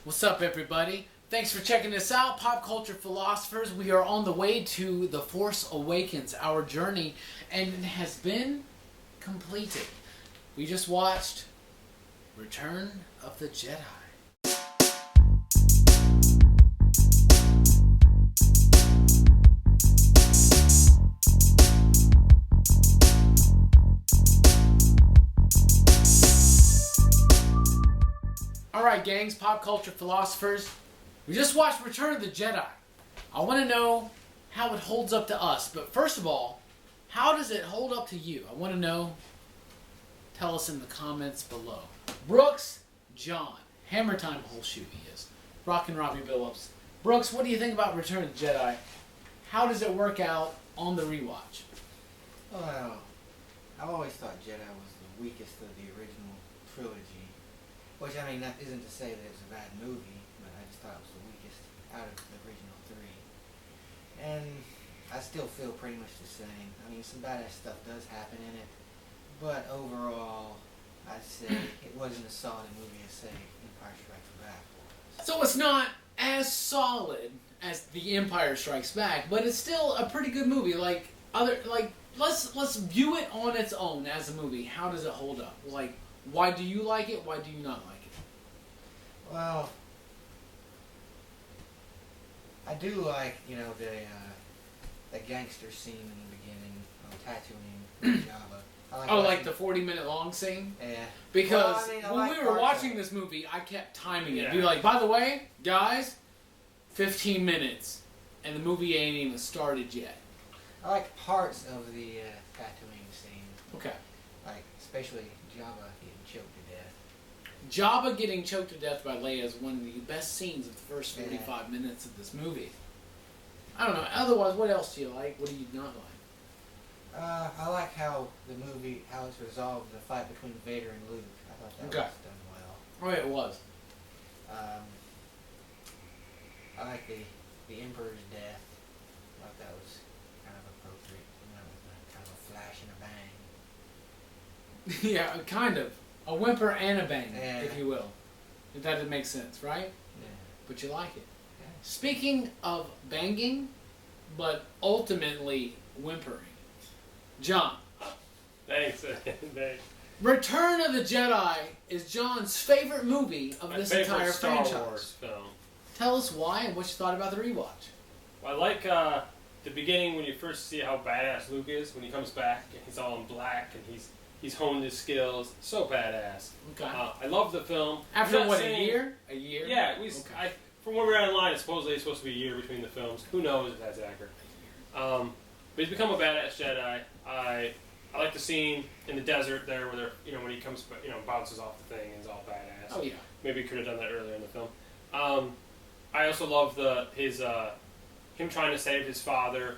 What's up, everybody? Thanks for checking us out, Pop Culture Philosophers. We are on the way to The Force Awakens, our journey, and it has been completed. We just watched Return of the Jedi. Alright, gangs, Pop Culture Philosophers. We just watched Return of the Jedi. I want to know how it holds up to us. But first of all, how does it hold up to you? I want to know. Tell us in the comments below. Brooks, John. Hammer time whole shoot he is. Rockin, Robbie Billups. Brooks, what do you think about Return of the Jedi? How does it work out on the rewatch? Well, I've always thought Jedi was the weakest of the original trilogy. Which, I mean, that isn't to say that it's a bad movie, but I just thought it was the weakest out of the original three. And I still feel pretty much the same. I mean, some badass stuff does happen in it, but overall, I'd say it wasn't as solid a movie as, say, Empire Strikes Back was. So it's not as solid as The Empire Strikes Back, but it's still a pretty good movie. Let's view it on its own as a movie. How does it hold up? Like, why do you like it? Why do you not like it? Well, I do like, the gangster scene in the beginning on Tatooine with Jabba. Like the 40-minute long scene? Yeah. Because well, when we were watching this movie, I kept timing it. Be like, by the way, guys, 15 minutes, and the movie ain't even started yet. I like parts of the Tatooine scene. Okay. Like, especially Jabba getting choked to death. Jabba getting choked to death by Leia is one of the best scenes of the first 45 minutes of this movie. I don't know. Otherwise, what else do you like? What do you not like? I like how it's resolved, the fight between Vader and Luke. I thought that was done well. Oh, yeah, it was. I like the Emperor's death. I thought that was kind of appropriate. With kind of a flash and a bang. Yeah, kind of. A whimper and a bang, Yeah. if you will. If that makes sense, right? Yeah. But you like it. Yeah. Speaking of banging, but ultimately whimpering. John. Thanks. Thanks. Return of the Jedi is John's favorite movie of this entire Star franchise. Wars film. Tell us why and what you thought about the rewatch. Well, I like the beginning when you first see how badass Luke is when he comes back and he's all in black and he's honed his skills. So badass. Okay. I love the film. After what, a year? A year? Yeah. From what we read online, it's supposedly supposed to be a year between the films. Who knows if that's accurate? But he's become a badass Jedi. I like the scene in the desert there where they're, when he comes, bounces off the thing and is all badass. Oh yeah. Maybe he could have done that earlier in the film. I also love him trying to save his father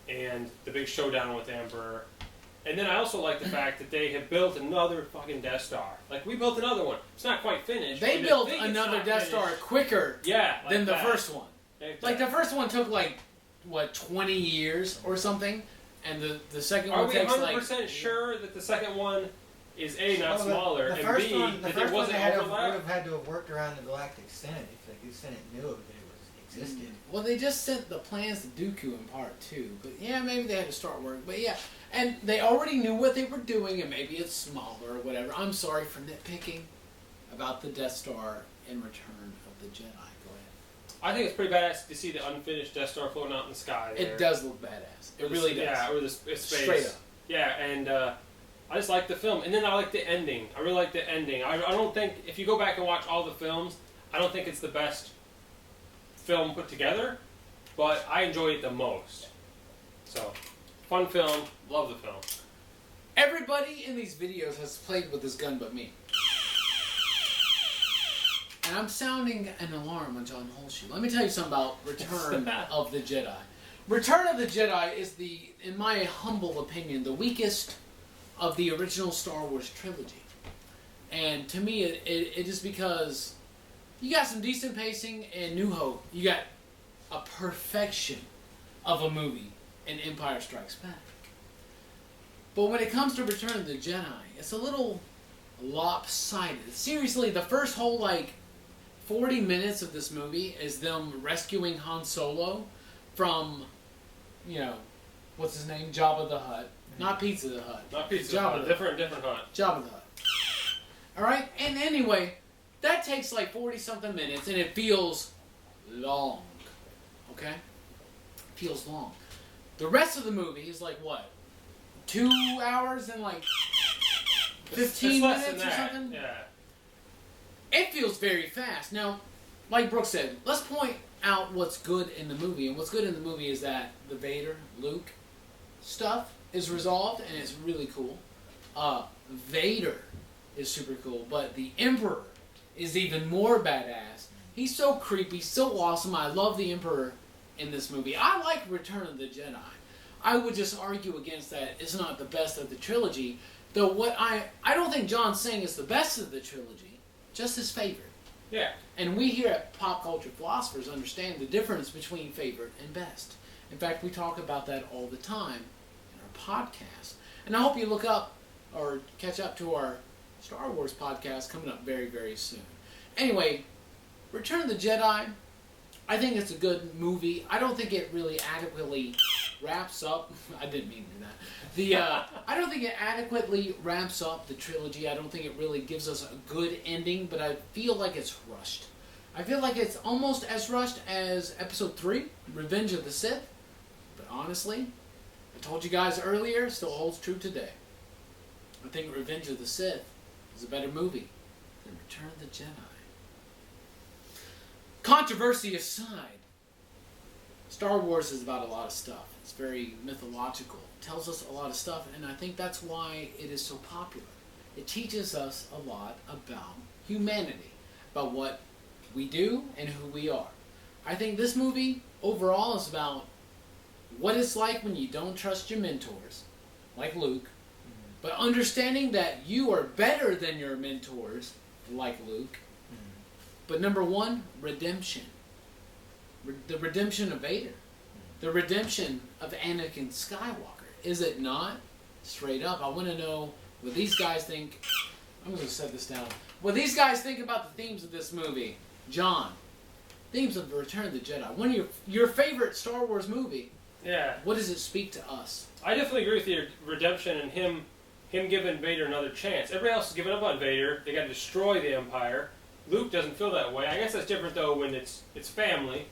and the big showdown with the Emperor. And then I also like the fact that they have built another fucking Death Star. Like, we built another one. It's not quite finished. They built another Death Star quicker than the first one. Exactly. Like, the first one took, 20 years or something? And the second one takes, Are we 100% sure that the second one is A, not smaller, and B, that there wasn't overlap? would have had to have worked around the Galactic Senate if the Senate knew that it existed. Well, they just sent the plans to Dooku in part 2. But, yeah, maybe they had to start work. But, yeah. And they already knew what they were doing, and maybe it's smaller or whatever. I'm sorry for nitpicking about the Death Star in Return of the Jedi. Go ahead. I think it's pretty badass to see the unfinished Death Star floating out in the sky there. It does look badass. It really does. Yeah, or it's space. Straight up. Yeah, and I just like the film. And then I like the ending. I really like the ending. I don't think, if you go back and watch all the films, I don't think it's the best film put together, but I enjoy it the most. So, fun film. Love the film. Everybody in these videos has played with this gun but me. And I'm sounding an alarm on John Holshoe. Let me tell you something about Return of the Jedi. Return of the Jedi is in my humble opinion, the weakest of the original Star Wars trilogy. And to me, it is because you got some decent pacing in New Hope. You got a perfection of a movie in Empire Strikes Back. But when it comes to Return of the Jedi, it's a little lopsided. Seriously, the first whole, 40 minutes of this movie is them rescuing Han Solo from, what's his name? Jabba the Hutt. Not Pizza the Hutt. Not Pizza the Hutt. Different Hutt. Jabba the Hutt. Alright? And anyway, that takes like 40-something minutes, and it feels long. Okay? It feels long. The rest of the movie is like what? 2 hours and like 15 minutes or something? Yeah. It feels very fast. Now, like Brooke said, let's point out what's good in the movie. And what's good in the movie is that the Vader, Luke stuff is resolved, and it's really cool. Vader is super cool, but the Emperor is even more badass. He's so creepy, so awesome. I love the Emperor in this movie. I like Return of the Jedi. I would just argue against that. It's not the best of the trilogy. Though what I don't think John's saying is the best of the trilogy, just his favorite. Yeah. And we here at Pop Culture Philosophers understand the difference between favorite and best. In fact, we talk about that all the time in our podcast. And I hope you look up or catch up to our Star Wars podcast coming up very, very soon. Anyway, Return of the Jedi, I think it's a good movie. I don't think it really adequately wraps up. I didn't mean to do that. I don't think it adequately wraps up the trilogy. I don't think it really gives us a good ending, but I feel like it's rushed. I feel like it's almost as rushed as Episode 3, Revenge of the Sith. But honestly, I told you guys earlier, still holds true today. I think Revenge of the Sith is a better movie than Return of the Jedi. Controversy aside, Star Wars is about a lot of stuff. It's very mythological. It tells us a lot of stuff, and I think that's why it is so popular. It teaches us a lot about humanity, about what we do and who we are. I think this movie overall is about what it's like when you don't trust your mentors, like Luke, but understanding that you are better than your mentors, like Luke. But number one, redemption. The redemption of Vader. The redemption of Anakin Skywalker. Is it not? Straight up. I want to know what these guys think. I'm going to set this down. What these guys think about the themes of this movie. John, themes of Return of the Jedi. One of your favorite Star Wars movie. Yeah. What does it speak to us? I definitely agree with your redemption and him giving Vader another chance. Everybody else is giving up on Vader. They got to destroy the Empire. Luke doesn't feel that way. I guess that's different though when it's family,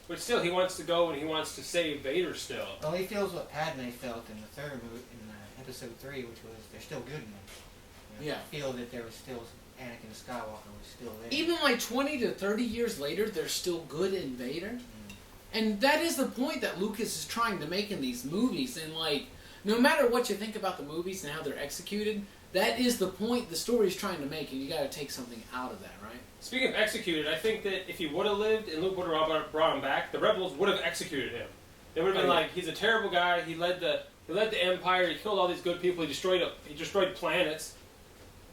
but still he wants to go and he wants to save Vader still. Well, he feels what Padme felt in the third movie, in Episode 3, which was they're still good men. Yeah. Feel that there was still Anakin Skywalker was still there. Even like 20 to 30 years later, they're still good in Vader. And that is the point that Lucas is trying to make in these movies. And like, no matter what you think about the movies and how they're executed, that is the point the story's trying to make, and you got to take something out of that, right? Speaking of executed, I think that if he would have lived and Luke would have brought him back, the rebels would have executed him. They would have been like, he's a terrible guy. He led the Empire. He killed all these good people. He destroyed planets,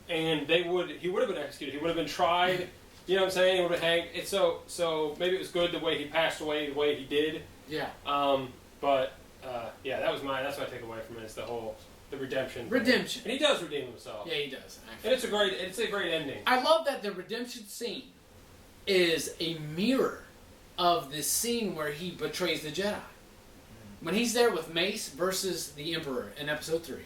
and he would have been executed. He would have been tried. You know what I'm saying? He would have hanged. It's so maybe it was good the way he passed away, the way he did. Yeah. Yeah, that's what I take away from it. It's the redemption. Redemption. And he does redeem himself. Yeah, he does. Actually. And it's a great ending. I love that the redemption scene is a mirror of the scene where he betrays the Jedi. When he's there with Mace versus the Emperor in Episode 3.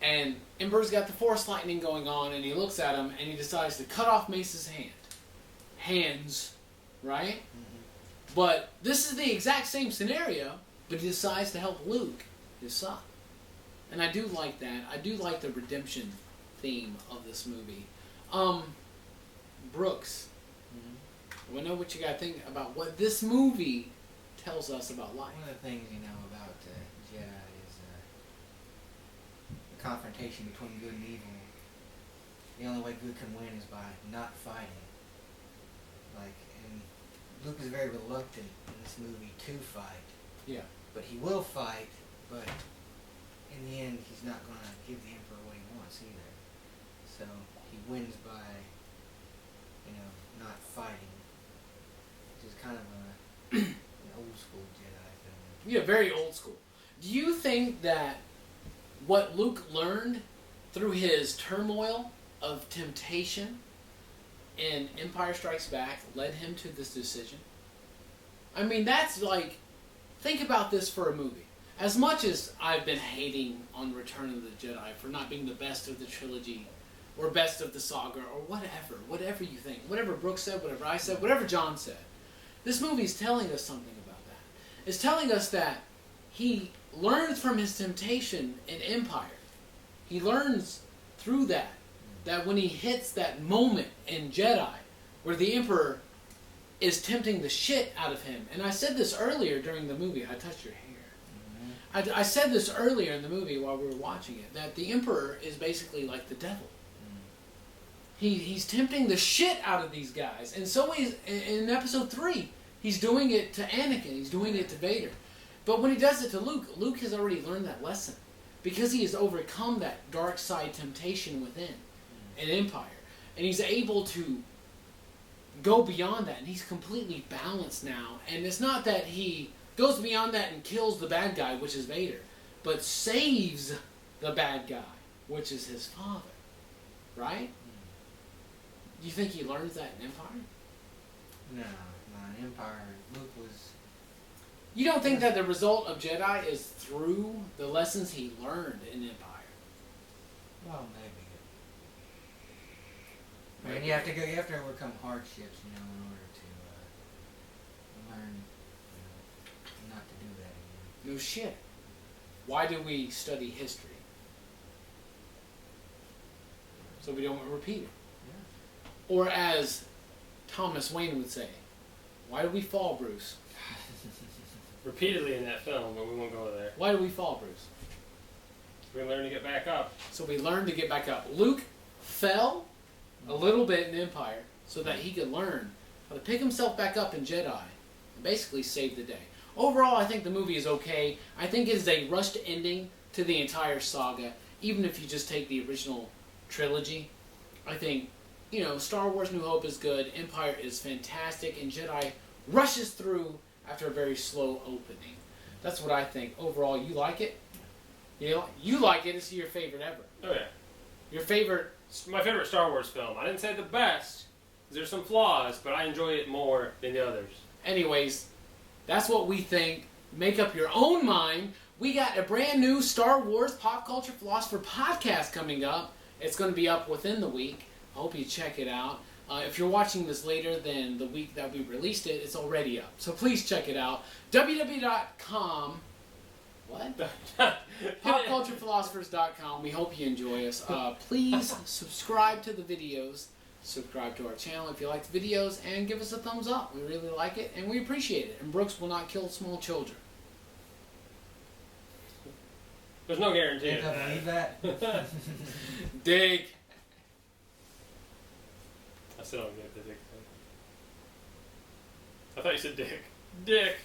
And Emperor's got the Force lightning going on, and he looks at him, and he decides to cut off Mace's hands, right? But this is the exact same scenario, but he decides to help Luke, his son. And I do like that. I do like the redemption theme of this movie. Brooks, I want to know what you got to think about what this movie tells us about life. One of the things about Jedi is the confrontation between good and evil. The only way good can win is by not fighting. And Luke is very reluctant in this movie to fight. Yeah. But he will fight, but in the end, he's not going to give the Emperor what he wants either. So he wins by, not fighting, which is kind of an old school Jedi thing. Yeah, very old school. Do you think that what Luke learned through his turmoil of temptation in Empire Strikes Back led him to this decision? I mean, that's like, think about this for a movie. As much as I've been hating on Return of the Jedi for not being the best of the trilogy, or best of the saga, or whatever you think, whatever Brooks said, whatever I said, whatever John said, this movie's telling us something about that. It's telling us that he learns from his temptation in Empire. He learns through that when he hits that moment in Jedi, where the Emperor is tempting the shit out of him. And I said this earlier during the movie. I touched your hair. I said this earlier in the movie while we were watching it, that the Emperor is basically like the devil. He's tempting the shit out of these guys. And so he's, in episode 3, he's doing it to Anakin. He's doing it to Vader. But when he does it to Luke, Luke has already learned that lesson. Because he has overcome that dark side temptation within an Empire. And he's able to go beyond that. And he's completely balanced now. And it's not that he goes beyond that and kills the bad guy, which is Vader, but saves the bad guy, which is his father. Right? Do you think he learns that in Empire? No, in Empire, Luke was... You don't think that the result of Jedi is through the lessons he learned in Empire? Well, maybe. I mean, you have to overcome hardships, in order to learn, not to do that again. No shit. Why do we study history? So we don't repeat it. Yeah. Or as Thomas Wayne would say, why do we fall, Bruce? Repeatedly in that film, but we won't go there. Why do we fall, Bruce? We learn to get back up. So we learn to get back up. Luke fell a little bit in Empire so that he could learn how to pick himself back up in Jedi and basically save the day. Overall, I think the movie is okay. I think it is a rushed ending to the entire saga, even if you just take the original trilogy. I think, Star Wars New Hope is good, Empire is fantastic, and Jedi rushes through after a very slow opening. That's what I think. Overall, you like it? You like it. It's your favorite ever. Oh, yeah. Your favorite... My favorite Star Wars film. I didn't say the best. There's some flaws, but I enjoy it more than the others. Anyways, that's what we think. Make up your own mind. We got a brand new Star Wars Pop Culture Philosopher podcast coming up. It's going to be up within the week. I hope you check it out. If you're watching this later than the week that we released it, it's already up. So please check it out. www.com. What? PopCulturePhilosophers.com. We hope you enjoy us. Please subscribe to the videos. Subscribe to our channel if you like the videos. And give us a thumbs up. We really like it and we appreciate it. And Brooks will not kill small children. There's no guarantee. Think I believe that? Dig. I still don't get the dick thing. I thought you said dick. Dick.